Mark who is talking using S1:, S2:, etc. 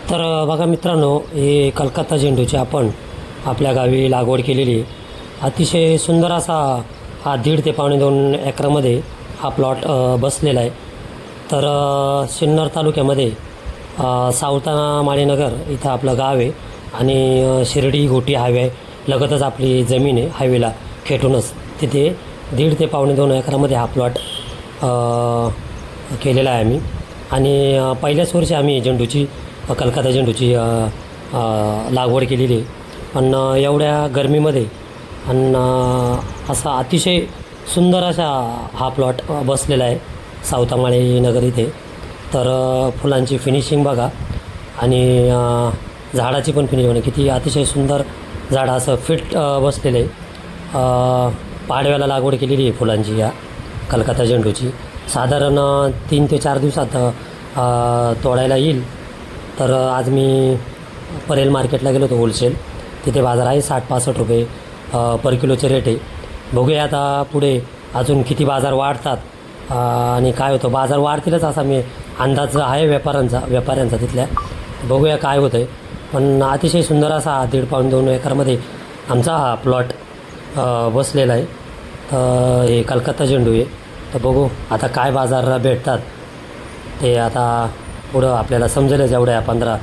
S1: तर बघा मित्रांनो, हे कलकत्ता झेंडूची आपण आपल्या गावी लागवड केलेली आहे. अतिशय सुंदर असा हा 1.5 ते 2.5 एकरामध्ये हा प्लॉट बसलेला आहे. तर सिन्नर तालुक्यामध्ये सावता माळीनगर इथं आपलं गाव आहे आणि शिर्डी घोटी हायवे लगतच आपली जमीन आहे. हायवेला खेटूनच तिथे 1.5 ते 2.5 एकरामध्ये हा प्लॉट केलेला आहे आम्ही. आणि पहिल्याच वर्षी आम्ही झेंडूची कलकत्ता झेंडूची लागवड केलेली आहे. पण एवढ्या गरमीमध्ये आणि असा अतिशय सुंदर असा हा प्लॉट बसलेला आहे सावतामाळी नगर इथे. तर फुलांची फिनिशिंग बघा आणि झाडाची पण फिनिशिंग बघा, किती अतिशय सुंदर झाड असं फिट बसलेलं आहे. पाडव्याला लागवड केलेली आहे फुलांची या कलकत्ता झेंडूची. साधारण 3 ते 4 दिवसात तोडायला येईल. तर आज मी परेल मार्केटला गेलो होतो होलसेल. तिथे बाजार आहे 60-65 रुपये पर किलोचे रेट आहे. बघूया आता पुढे अजून किती बाजार वाढतात आणि काय होतं. बाजार वाढतीलच असा मी अंदाज आहे व्यापाऱ्यांचा तिथल्या. बघूया काय होतं आहे. पण अतिशय सुंदर असा 1.5-2 एकरमध्ये आमचा हा प्लॉट बसलेला आहे. तर हे कलकत्ता झेंडू आहे. तर बघू आता काय बाजार भेटतात ते आता पुढं आपल्याला समजेलच एवढ्या 15